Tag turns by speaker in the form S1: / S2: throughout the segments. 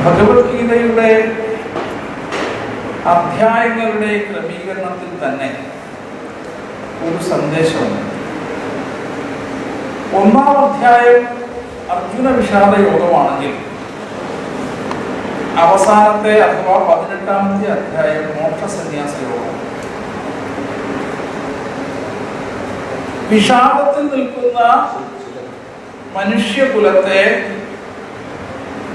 S1: ഭഗവത്ഗീതയുടെ അധ്യായങ്ങളുടെ ക്രമീകരണത്തിൽ തന്നെ ഒരു സന്ദേശമുണ്ട്. ഒന്നാം അധ്യായം അർജുന വിഷാദ യോഗമാണെങ്കിൽ അവസാനത്തെ അഥവാ 18ാമത്തെ അധ്യായം മോക്ഷ സന്യാസ യോഗം. വിഷാദത്തിൽ നിൽക്കുന്ന മനുഷ്യകുലത്തെ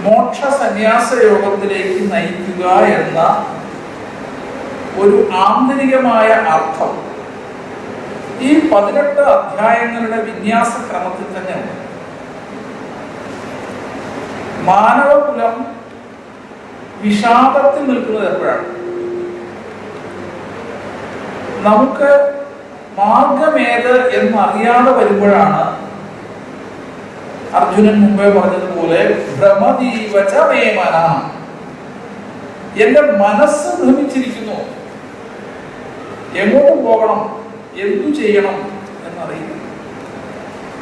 S1: മോക്ഷ സന്യാസ യോഗത്തിലേക്ക് നയിക്കുക എന്ന ഒരു ആന്തരികമായ അർത്ഥം ഈ 18 അധ്യായങ്ങളുടെ വിന്യാസ ക്രമത്തിൽ തന്നെ ഉണ്ട്. മാനവകുലം വിഷാദത്തിൽ നിൽക്കുന്നത് എപ്പോഴാണ്? നമുക്ക് മാർഗമേത് എന്നറിയാതെ വരുമ്പോഴാണ് അർജുനൻ മുമ്പേ പറഞ്ഞതുപോലെ ഭ്രമദീവച മേ മനഃ, എന്റെ മനസ്സ് ഭ്രമിച്ചിരിക്കുന്നു, എങ്ങോട്ട് പോകണം, എന്തു ചെയ്യണം എന്നറിയില്ല,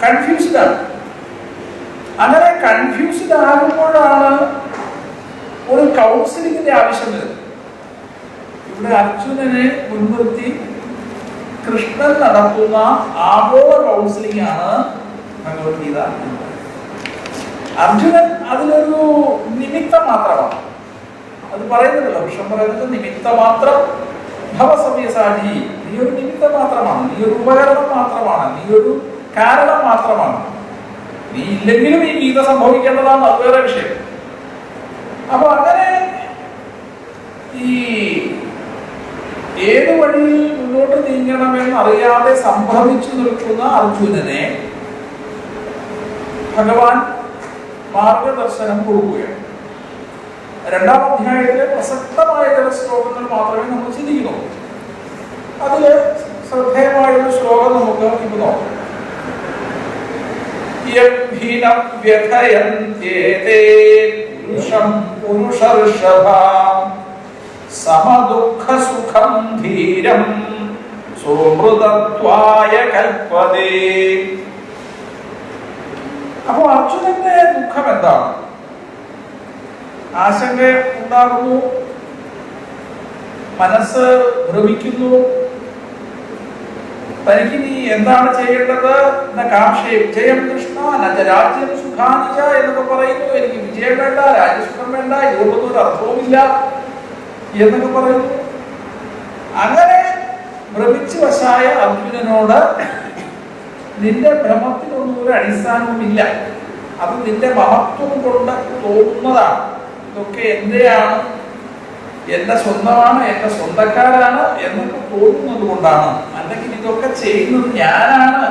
S1: കൺഫ്യൂസ്ഡ് ആണ്. അങ്ങനെ കൺഫ്യൂസ്ഡ് ആകുമ്പോഴാണ് ഒരു കൗൺസിലിംഗിന്റെ ആവശ്യം വരുന്നത്. ഇവിടെ അർജുനനെ മുൻനിർത്തി കൃഷ്ണൻ നടത്തുന്ന ആഗോള കൗൺസിലിംഗ് ആണ് ഭഗവത്ഗീത. അർജുനൻ അതിലൊരു നിമിത്തം മാത്രമാണ്. അത് പറയുന്നില്ലല്ലോ, കൃഷ്ണൻ പറയുന്നത് നിമിത്ത മാത്രം ഭവസവ്യസാചി, നീ ഒരു നിമിത്തം മാത്രമാണ്, നീ ഒരു ഉപകരണം മാത്രമാണ്, നീ ഒരു കാരണം മാത്രമാണ്, നീ ഇല്ലെങ്കിലും ഈ ഗീത സംഭവിക്കേണ്ടതാണ്, അത് വേറെ വിഷയം. അപ്പൊ അങ്ങനെ ഈ ഏത് വഴിയിൽ മുന്നോട്ട് നീങ്ങണമെന്ന് അറിയാതെ സംഭ്രമിച്ചു നിൽക്കുന്ന അർജുനനെ ഭഗവാൻ മാർഗദർശനം കൊടുക്കുകയാണ്. 2ാം അധ്യായത്തിലെ പ്രസക്തമായ ചില ശ്ലോകങ്ങൾ മാത്രമേ നമ്മൾ ചിന്തിക്കുന്നുള്ളൂ. അതില് ശ്രദ്ധേയമായൊരു ശ്ലോകം നമുക്ക് ഇപ്പൊ നോക്കാം. സമദുഃഖസുഖം ധീരം സോമൃതത്വായ കൽപ്പതേ. അപ്പോ അർജുനന്റെ ദുഃഖം എന്താണ്? ആശങ്ക ഉണ്ടാകുന്നു, മനസ്സ് ഭ്രമിക്കുന്നു, തനിക്ക് നീ എന്താണ് ചെയ്യേണ്ടത്? ജയം കൃഷ്ണ രാജ്യം സുഖാനിച്ച എന്നൊക്കെ പറയുന്നു. എനിക്ക് വിജയം വേണ്ട, രാജ്യസുഖം വേണ്ട, ഇതുകൊണ്ടൊന്നും ഒരു അർത്ഥവുമില്ല എന്നൊക്കെ പറയുന്നു. അങ്ങനെ ഭ്രമിച്ചു വശായ അർജുനനോട് നിന്റെ ഭ്രമത്തിനൊന്നും ഒരു അടിസ്ഥാനവുമില്ല, അത് നിന്റെ മഹത്വം കൊണ്ട് തോന്നുന്നതാണ്, ഇതൊക്കെ എന്റെയാണ്, എന്റെ സ്വന്തമാണ്, എന്റെ സ്വന്തക്കാരാണ് എന്നൊക്കെ തോന്നുന്നത് കൊണ്ടാണ്, അല്ലെങ്കിൽ ഇതൊക്കെ ചെയ്യുന്നത് ഞാനാണ്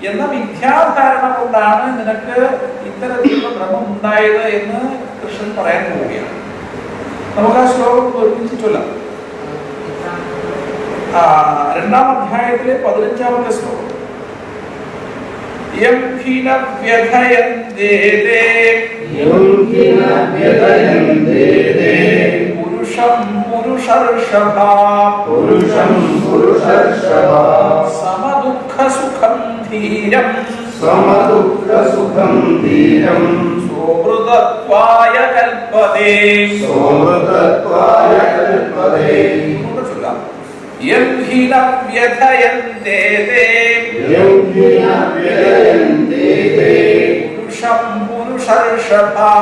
S1: എന്ന മിഥ്യാധാരണ കൊണ്ടാണ് നിനക്ക് ഇത്തരത്തിലുള്ള ഭ്രമം ഉണ്ടായത് എന്ന് കൃഷ്ണൻ പറയാൻ പോവുകയാണ്. നമുക്ക് ആ ശ്ലോകം ഒരുമിച്ച് ചൊല്ലാം. 2ാം അധ്യായത്തിലെ 15ാമത്തെ ശ്ലോകം. യം ഖിന വ്യഥയന്തേ പുരുഷം പുരുഷർഷഭാ സമദുഃഖസുഖം ധീരം സോമൃതത്വായ കൽപ്പതേ. യം ഖിന വ്യഥയന്തേ പുരുഷം പുരുഷർഷഭാ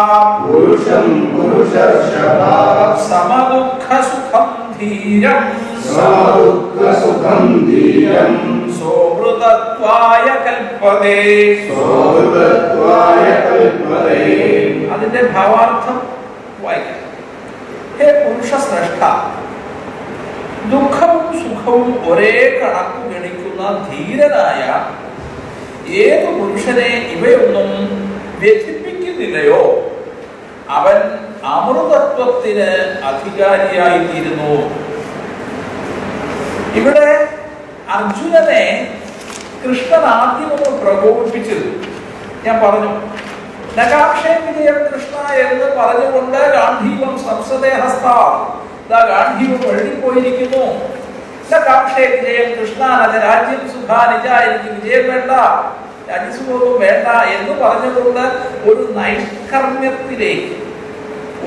S1: സമദുഃഖസുഖം ധീരം സോമൃതത്വായ കൽപ്പതേ. അതിന്റെ ഭാവാർത്ഥം വായിക്കാം. ഹേ പുരുഷ ശ്രേഷ്ഠ, ദുഃഖവും സുഖവും ഒരേ കണക്ക് ഗണിക്കുന്ന ധീരനായ ഏതു പുരുഷനെ ഇവയൊന്നും വ്യഥിപ്പിക്കുന്നില്ലയോ അവൻ അമൃതത്വത്തിന് അധികാരിയായിത്തീരുന്നു. ഇവിടെ അർജുനനെ കൃഷ്ണൻ ആദ്യം ഒന്ന് പ്രകോപിപ്പിച്ചത് ഞാൻ പറഞ്ഞു. നകാക്ഷയം വിജയം കൃഷ്ണ എന്ന് പറഞ്ഞുകൊണ്ട് ഗാന്ധീവം സംസദേ ഹസ്ത, ഗാന്ധീവം എഴുതിപ്പോയിരിക്കുന്നു. നകാക്ഷയം വിജയം കൃഷ്ണ രാജ്യം സുഖാനിജ, എനിക്ക് വിജയം വേണ്ട, രാജ്യസുഖവും വേണ്ട എന്ന് പറഞ്ഞുകൊണ്ട് ഒരു നൈഷ്കർമ്മ്യത്തിലേക്ക്,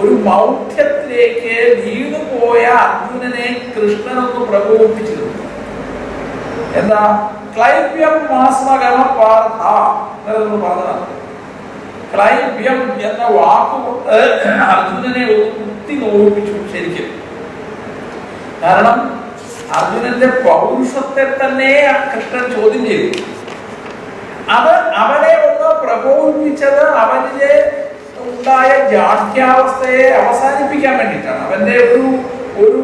S1: ഒരു മൗഢ്യത്തിലേക്ക് വീണുപോയ അർജുനനെ കൃഷ്ണനൊന്ന് പ്രകോപിപ്പിച്ചിരുന്നു. എന്താ? ക്ലൈബ്യം മാസ്മഗമ പാർത്ഥ പറഞ്ഞതാണ്. ക്ലൈബ്യം എന്ന വാക്കുകൊണ്ട് അർജുനനെ ഒന്ന് കുത്തി നോവിപ്പിച്ചു ശരിക്കും. കാരണം അർജുനന്റെ പൗരുഷത്തെ തന്നെ കൃഷ്ണൻ ചോദ്യം ചെയ്തു. അവനെ ഒന്ന് പ്രകോപിപ്പിച്ചത് അവനിലെ ഉണ്ടായ ജാഠ്യാവസ്ഥയെ അവസാനിപ്പിക്കാൻ വേണ്ടിയിട്ടാണ്. അവന്റെ ഒരു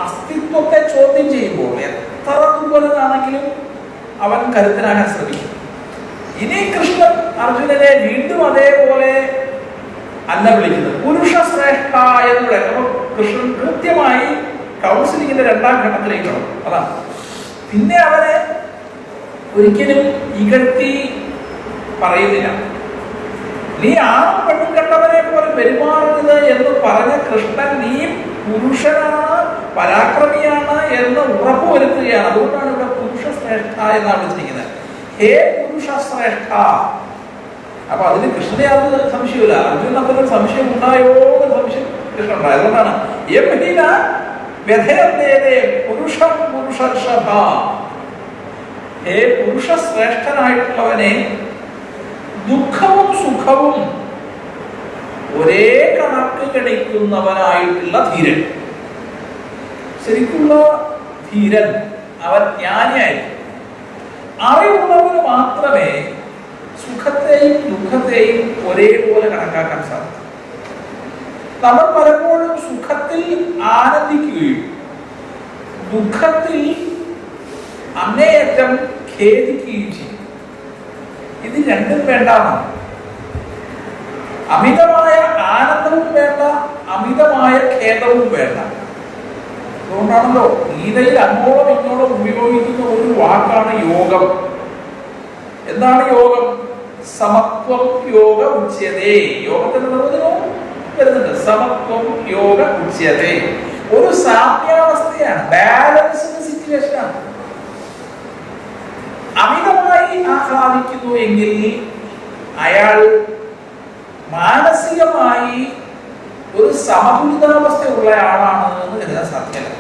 S1: അസ്തിത്വത്തെ ചോദ്യം ചെയ്യുമ്പോൾ എത്ര ദുർബലനാണെങ്കിലും അവൻ കരുത്തനാകാൻ ശ്രമിക്കും. ഇനി കൃഷ്ണൻ അർജുനനെ വീണ്ടും അതേപോലെ അല്ല വിളിക്കുന്നത്, പുരുഷ ശ്രേഷ്ഠ എന്നുള്ള. കൃഷ്ണൻ കൃത്യമായി കൗൺസിലിങ്ങിന്റെ രണ്ടാം ഘട്ടത്തിലേക്ക് കടന്നു. അതാണ്. പിന്നെ അവനെ ഒരിക്കലും ഇകഴ്ത്തി പറയുന്നില്ല. നീ ആണും പെണ്ണും കണ്ടവനെ പോലെ പെരുമാറരുത് എന്ന് പറഞ്ഞ കൃഷ്ണൻ നീ പുരുഷനാണ്, പരാക്രമിയാണ് എന്ന് ഉറപ്പുവരുത്തുകയാണ്. അതുകൊണ്ടാണ് ഇവിടെ പുരുഷ ശ്രേഷ്ഠ എന്നാണ് വിളിച്ചിരിക്കുന്നത്. ഹേ പുരുഷ ശ്രേഷ്ഠ. അപ്പൊ അതിന് കൃഷ്ണനെ അത് സംശയമില്ല. അർജുനൻ അതിനൊരു സംശയം ഉണ്ടായോ എന്ന് സംശയം കൃഷ്ണൻ ഉണ്ടായത്. അതുകൊണ്ടാണ് പുരുഷം പുരുഷർഷഭ. ഹേ പുരുഷ ശ്രേഷ്ഠനായിട്ടുള്ളവനെ, ദുഃഖവും സുഖവും ഒരേ കണക്ക് ഗണിക്കുന്നവനായിട്ടുള്ള ധീരൻ. ശരിക്കുള്ള ധീരൻ അവൻ ജ്ഞാനിയായിരിക്കും. അറിവുള്ളവന് മാത്രമേ സുഖത്തെയും ദുഃഖത്തെയും ഒരേപോലെ കണക്കാക്കാൻ സാധിക്കും. നമ്മൾ പലപ്പോഴും സുഖത്തിൽ ആനന്ദിക്കുകയും ദുഃഖത്തിൽ അങ്ങേയറ്റം ഖേദിക്കുകയും ചെയ്യും. ഇത് രണ്ടും വേണ്ടാണ്. അമിതമായ ആനന്ദവും വേണ്ട, അമിതമായ ഖേദവും വേണ്ട. അതുകൊണ്ടാണല്ലോ ഗീതയിൽ അങ്ങോളം ഇങ്ങോളം ഉപയോഗിക്കുന്ന ഒരു വാക്കാണ് യോഗം. എന്താണ് യോഗം? സമത്വം യോഗ ഉച്യതേ. യോഗത്തിന്റെ നിർവചനവും വരുന്നുണ്ട്. സമത്വം യോഗ ഉച്യതേ. ഒരു സാമ്യാവസ്ഥയാണ്, ബാലൻസ്ഡ് സിറ്റുവേഷൻ ആണ്. അമിതമായി ആഹ്ലാദിക്കുന്നു എങ്കിൽ അയാൾ മാനസികമായി ഒരു സമതുലിതാവസ്ഥയുള്ള ആളാണ് എന്ന് കരുതാൻ സാധ്യമല്ല.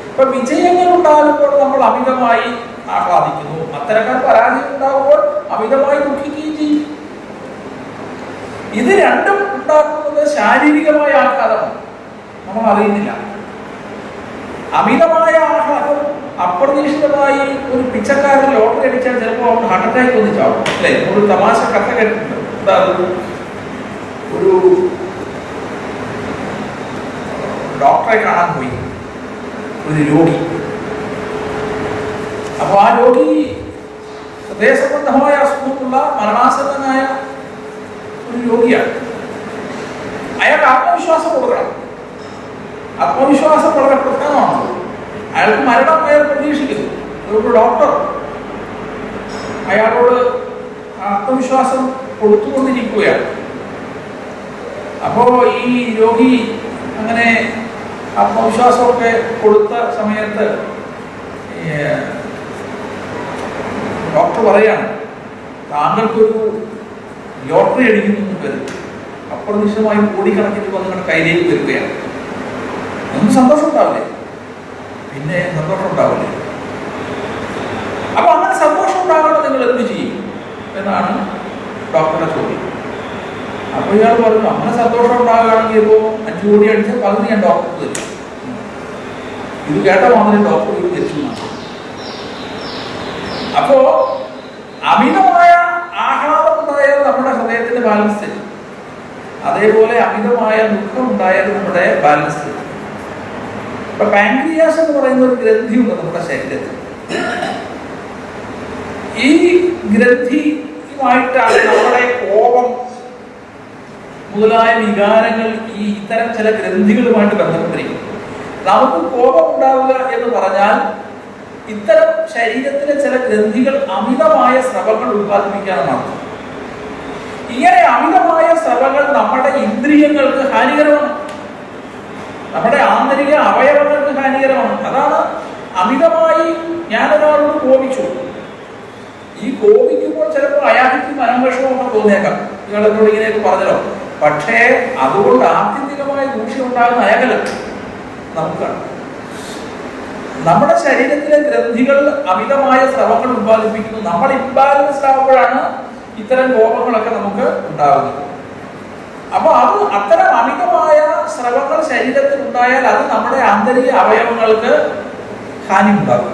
S1: ഇപ്പൊ വിജയങ്ങൾ ഉണ്ടാകുമ്പോൾ നമ്മൾ അമിതമായി ആഹ്ലാദിക്കുന്നു, അത്തരക്കാർ പരാജയം ഉണ്ടാകുമ്പോൾ അമിതമായി ദുഃഖിക്കുകയും ചെയ്യും. ഇത് രണ്ടും ഉണ്ടാക്കുന്നത് ശാരീരികമായ ആഘാതമാണ്, നമ്മൾ അറിയുന്നില്ല. അമിതമായ ആഘാതം അപ്രതീക്ഷിതമായി ഒരു പിച്ചക്കാരൻ ലോട്ടറി അടിച്ചാൽ ചിലപ്പോൾ അവർക്ക് ഹാർട്ട് അറ്റാക്ക് വന്നിച്ചാവും അല്ലെ? ഒരു തമാശ കഥ കേട്ടിട്ടുണ്ട്. ഒരു ഡോക്ടറെ കാണാൻ പോയി ഒരു രോഗി. അപ്പൊ ആ രോഗി ഹൃദയസംബന്ധമായ അസുഖമുള്ള മരണാസന്നനായ ഒരു രോഗിയാണ്. അയാൾക്ക് ആത്മവിശ്വാസം കൊടുക്കണം. ആത്മവിശ്വാസം വളരെ പ്രധാനമാണ്. അയാൾക്ക് മരണം അയാൾ പ്രതീക്ഷിക്കുന്നു. ഒരു ഡോക്ടർ അയാളോട് ആത്മവിശ്വാസം കൊടുത്തുകൊണ്ടിരിക്കുകയാണ്. അപ്പോ ഈ രോഗി അങ്ങനെ ആത്മവിശ്വാസമൊക്കെ കൊടുത്ത സമയത്ത് ഡോക്ടർ പറയാണ്, താങ്കൾക്കൊരു ലോട്ടറി അടിക്കുന്നു വരും, അപ്രതീക്ഷിതമായി കോടിക്കണക്കിന് നിങ്ങളുടെ കയ്യിലേക്ക് വരികയാണ്. ഒന്നും സന്തോഷം ഉണ്ടാവില്ലേ? പിന്നെ സന്തോഷം ഉണ്ടാവില്ലേ? അപ്പൊ അങ്ങനെ സന്തോഷം ഉണ്ടാകണം നിങ്ങൾ എന്ത് ചെയ്യും എന്നാണ് ഡോക്ടറുടെ ചോദ്യം. അപ്പൊ ഇയാൾ പറഞ്ഞു, അങ്ങനെ സന്തോഷം ഉണ്ടാകുകയാണെങ്കിൽ ഇപ്പോൾ 5 കോടി അടിച്ച് പകുതി ഞാൻ ഡോക്ടർക്ക് തരും. ഇത് കേട്ട മാത്രമേ ഡോക്ടർ ഇത് തിരിച്ചു. അപ്പോ അമിതമായ ആഹ്ലാദം ഉണ്ടായാൽ നമ്മുടെ ഹൃദയത്തിന്റെ ബാലൻസ് തെറ്റും. അതേപോലെ അമിതമായ ദുഃഖം ഉണ്ടായാൽ നമ്മുടെ ബാലൻസ് തെറ്റും. ഇപ്പൊ പാൻക്രിയാസ് എന്ന് പറയുന്ന ഒരു ഗ്രന്ഥിയുണ്ട് നമ്മുടെ ശരീരത്തിൽ. ഈ ഗ്രന്ഥിയുമായിട്ടാണ് നമ്മുടെ കോപം മുതലായ വികാരങ്ങൾ ഈ ഇത്തരം ചില ഗ്രന്ഥികളുമായിട്ട് ബന്ധപ്പെട്ടിരിക്കും. നമുക്ക് കോപം ഉണ്ടാവുക എന്ന് പറഞ്ഞാൽ ഇത്തരം ശരീരത്തിലെ ചില ഗ്രന്ഥികൾ അമിതമായ സ്രവങ്ങൾ ഉത്പാദിപ്പിക്കാനാണ്. ഇങ്ങനെ അമിതമായ സ്രവങ്ങൾ നമ്മുടെ ഇന്ദ്രിയങ്ങൾക്ക് ഹാനികരമാണ്, നമ്മുടെ ആന്തരിക അവയവങ്ങൾക്ക് ഹാനികരമാണ്. അതാണ് അമിതമായി ഞാനൊരാളോട് കോപിച്ചു. ഈ കോപിക്കുമ്പോൾ ചിലപ്പോൾ അയാൾക്ക് മനംവിഷമമൊക്കെ തോന്നിയേക്കാം. നിങ്ങളെന്നോട് ഇങ്ങനെയൊക്കെ പറഞ്ഞല്ലോ, പക്ഷേ അതുകൊണ്ട് ആത്യന്തികമായ ദൂഷ്യം ഉണ്ടാകുന്ന അയകല നമുക്കാണ്. നമ്മുടെ ശരീരത്തിലെ ഗ്രന്ഥികൾ അമിതമായ സ്രവങ്ങൾ ഉത്പാദിപ്പിക്കുന്നു. നമ്മൾ ഇംബാലൻസ്ഡ് ആകുമ്പോഴാണ് ഇത്തരം രോഗങ്ങളൊക്കെ നമുക്ക് ഉണ്ടാകുന്നത്. അപ്പൊ അത് അത്തരം അമിതമായ സ്രവങ്ങൾ ശരീരത്തിൽ ഉണ്ടായാൽ അത് നമ്മുടെ ആന്തരിക അവയവങ്ങൾക്ക് ഹാനി ഉണ്ടാകും.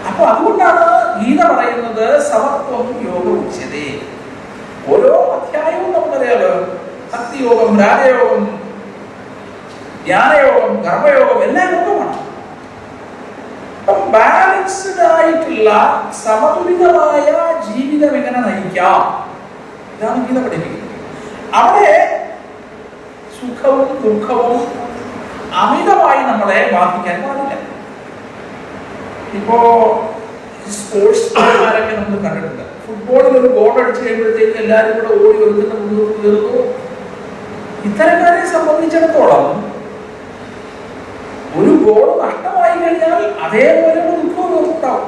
S1: അപ്പൊ അതുകൊണ്ടാണ് ഗീത പറയുന്നത് സമത്വം യോഗ ഉച്യതേ. ഓരോ അധ്യായവും നമുക്കറിയാലോ, ഭക്തിയോഗം, രാജയോഗം, ജ്ഞാനയോഗം, കർമ്മയോഗം എല്ലാം യോഗമാണ്. ബാലൻസ്ഡ് ആയിട്ടുള്ള സമതുലിതമായ ജീവിതം എങ്ങനെ നയിക്കാം, ഇതാണ് ഗീത പഠിപ്പിക്കുന്നത്. അവിടെ സുഖവും ദുഃഖവും അമിതമായി നമ്മളെ ബാധിക്കാൻ പാടില്ല. ഇപ്പോ സ്പോർട്സ്മാരൊക്കെ നമ്മൾ കണ്ടിട്ടുണ്ട്. ഫുട്ബോളിൽ ഒരു ഗോൾ അടിച്ചു കഴിയുമ്പോഴത്തേക്ക് എല്ലാവരും കൂടെ ഓടി ഒരുക്കുന്ന മുന്നോട്ട് കയറുന്നു. ഇത്തരക്കാരെ സംബന്ധിച്ചിടത്തോളം ഒരു ഗോൾ നഷ്ടമായി കഴിഞ്ഞാൽ അതേപോലെ ദുഃഖവും ഉണ്ടാവും.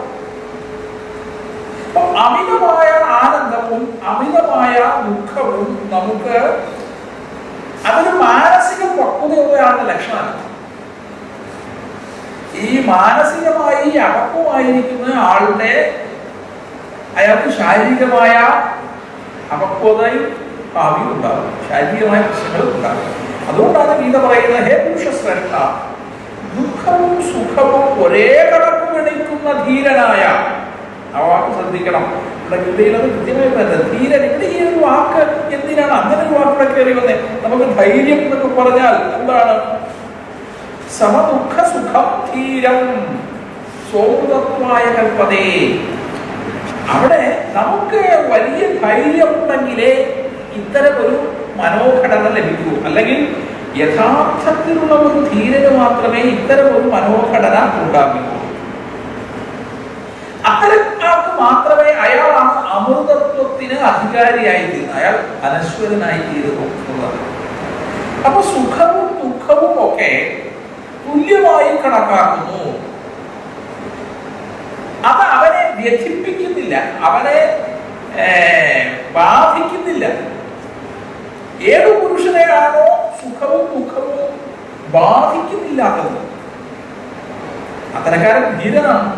S1: അപ്പൊ അമിതമായ ആനന്ദവും അമിതമായ ദുഃഖവും നമുക്ക് അതൊരു മാനസിക പക്വതയുള്ളയാളുടെ ലക്ഷണമാണ്. ഈ മാനസികമായി അപക്വമായിരിക്കുന്ന ആളുടെ അയാൾക്ക് ശാരീരികമായ അപക്വതയും ഭാവിയും ഉണ്ടാകും, ശാരീരികമായ പ്രശ്നങ്ങളും ഉണ്ടാകും. അതുകൊണ്ടാണ് ഗീത പറയുന്നത്, ഹേ പുരുഷ ശ്രേഷ്ഠ, ദുഃഖവും സുഖവും ഒരേ കണക്ക് ഗണിക്കുന്ന ധീരനായ. ആ വാക്ക് ശ്രദ്ധിക്കണം. ഇവിടെ ഗീതയിലത് കൃത്യമായി പറയുന്നത് ധീരൻ. ഇവിടെ ഈ ഒരു വാക്ക് എന്തിനാണ് അങ്ങനെ ഒരു വാക്കിടെ കയറി വന്നേ? നമുക്ക് ധൈര്യം എന്നൊക്കെ പറഞ്ഞാൽ എന്താണ്? സമദുഃഖ സുഖം ധീരം സോമതത്വായ കൽപ്പതേ. അവിടെ നമുക്ക് വലിയ ധൈര്യമുണ്ടെങ്കിലേ ഇത്തരം ഒരു മനോഘടന ലഭിക്കൂ. അല്ലെങ്കിൽ യഥാർത്ഥത്തിലുള്ള ഒരു ധീരന് മാത്രമേ ഇത്തരം ഒരു മനോഘടന ഉണ്ടാകൂ. അത്തരക്കാർക്ക് മാത്രമേ അയാളാണ് അമൃതത്വത്തിന് അധികാരിയായി തീരുന്നത്, അയാൾ അനശ്വരനായി തീരുന്നു. അപ്പൊ സുഖവും ദുഃഖവും ഒക്കെ തുല്യമായി കണക്കാക്കുന്നു. അത് അവനെ വ്യഥിപ്പിക്കുന്നില്ല, അവനെ ബാധിക്കുന്നില്ല. ഏത് പുരുഷനെയാണോ സുഖവും ദുഃഖവും ബാധിക്കുന്നില്ലാത്തത് അത്തരക്കാരൻ ധീരനാണ്.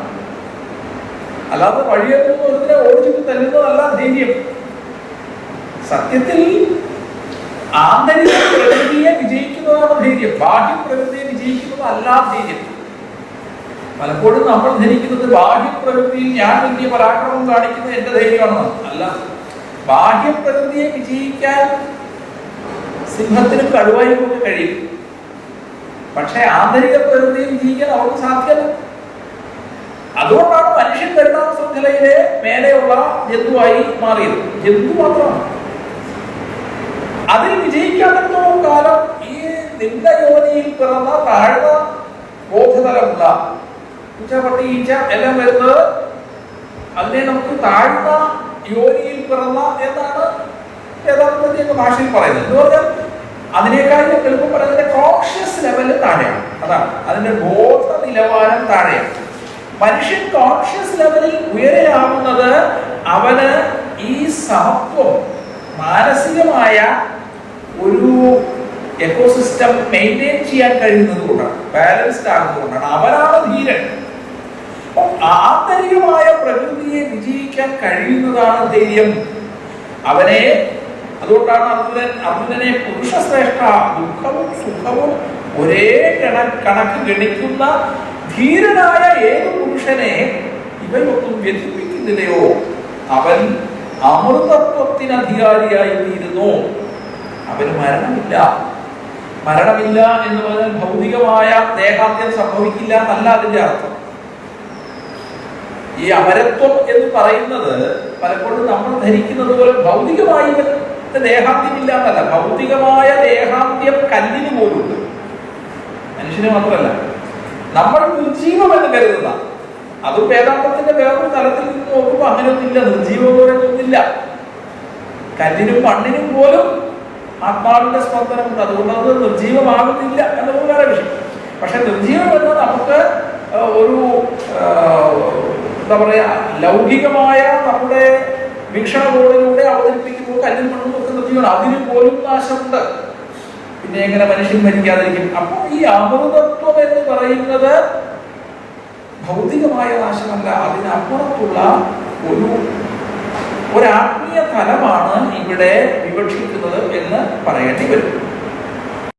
S1: അല്ലാതെ വഴിയെത്തുന്ന ഒരുത്തിനെ ഓടിച്ചിട്ട് തല്ലുന്നതല്ല ധൈര്യം. സത്യത്തിൽ ആന്തരിക പ്രകൃതിയെ വിജയിക്കുന്നതാണ് ധൈര്യം, ബാഹ്യ പ്രകൃതിയെ വിജയിക്കുന്നത് അല്ല ധൈര്യം. പലപ്പോഴും നമ്മൾ ധരിക്കുന്നത് ബാഹ്യ പ്രകൃതിയിൽ ഞാൻ വലിയ പരാക്രമം കാണിക്കുന്നത് എന്റെ ധൈര്യമാണെന്ന്. അല്ല, ബാഹ്യ പ്രകൃതിയെ വിജയിക്കാൻ സിംഹത്തിനും കടുവായിക്കൊക്കെ കഴിയും, പക്ഷെ ആന്തരിക പ്രകൃതിയെ വിജയിക്കാൻ അവർക്ക് സാധ്യമല്ല. അതുകൊണ്ടാണ് മനുഷ്യൻ പരിണാമ ശൃംഖലയിലെ മേലെയുള്ള ജന്തുവായി മാറിയത്. ജന്തു മാത്രമാണ്. അതിൽ വിജയിക്കാത്തിടത്തോളം കാലം ഈ നിന്ദയോനിയിൽ പിറന്ന താഴ്ന്ന ബോധതലമുള്ള പൂച്ചപ്പട്ടി, ഈച്ച എല്ലാം വരുന്നത് അതിനെ നമുക്ക് താഴ്ന്ന യോനിയിൽ പിറന്ന എന്നാണ് യഥാർത്ഥ ഭാഷയിൽ പറയുന്നത്. എന്ന് പറഞ്ഞാൽ അതിനേക്കാൾ എളുപ്പം പറയുന്നത് കോൺഷ്യസ് ലെവല് താഴെയാണ്. അതാണ് അതിന്റെ ബോധ നിലവാരം താഴെയാണ്. മനുഷ്യൻ കോൺഷ്യസ് ലെവലിൽ ഉയരെയാവുന്നത് അവന് ഈ സമത്വം, മാനസികമായ ഒരു എക്കോസിസ്റ്റം മെയിൻറ്റെയിൻ ചെയ്യാൻ കഴിയുന്നത് കൊണ്ടാണ്, ബാലൻസ്ഡ് ആകുന്നതുകൊണ്ടാണ്. അവനാണ് ധീരൻ. ആന്തരികമായ പ്രകൃതിയെ വിജയിക്കാൻ കഴിയുന്നതാണ് ധൈര്യം. അവനെ അതുകൊണ്ടാണ് അർജുനനെ പുരുഷശ്രേഷ്ഠ, ദുഃഖവും സുഖവും ഒരേ കണക്ക് ഗണിക്കുന്ന ധീരനായ ഏത് പുരുഷനെ ഇവയൊന്നും വ്യതിപ്പിക്കുന്നില്ലയോ അവൻ അമൃതത്വത്തിന് അധികാരിയായി തീരുന്നു. അവന് മരണമില്ല. മരണമില്ല എന്ന് പറഞ്ഞാൽ ഭൗതികമായ ദേഹാന്ത്യം സംഭവിക്കില്ല എന്നല്ല അതിന്റെ അർത്ഥം. ഈ അമരത്വം എന്ന് പറയുന്നത് പലപ്പോഴും നമ്മൾ ധരിക്കുന്നത് പോലെ ഭൗതികമായി ദേഹാന്ത്യം ഇല്ല എന്നല്ല. ഭൗതികമായ ദേഹാന്ത്യം കല്ലിന് പോലുണ്ട്, മനുഷ്യന് മാത്രമല്ല. നമ്മൾ നിർജീവം എന്ന് കരുതുന്ന, അതും വേദാന്തത്തിന്റെ വേറൊരു തലത്തിൽ നിന്ന് നോക്കുമ്പോൾ അങ്ങനെയൊന്നുമില്ല. നിർജീവം പറയുന്നൊന്നുമില്ല. കല്ലിനും മണ്ണിനും പോലും ആത്മാവിന്റെ സ്പന്ദനമുണ്ട്. അതുകൊണ്ട് അത് നിർജീവമാകുന്നില്ല എന്നത് വേറെ വിഷയം. പക്ഷെ നിർജീവം എന്ന് നമുക്ക് ഒരു എന്താ പറയാ, ലൗകികമായ നമ്മുടെ വീക്ഷണകോണിലൂടെ അവതരിപ്പിക്കുമ്പോൾ കല്ലിൽ മണ്ണും ഒക്കെ സത്യമാണ്, അതിന് പോലും നാശമുണ്ട്. പിന്നെ എങ്ങനെ മനുഷ്യൻ മരിക്കാതിരിക്കും? അപ്പൊ ഈ അമൃതത്വം എന്ന് പറയുന്നത് ഭൗതികമായ നാശമല്ല, അതിനപ്പുറത്തുള്ള ഒരു ആത്മീയ തലമാണ് ഇവിടെ വിവക്ഷിക്കുന്നത് എന്ന് പറയേണ്ടി വരും.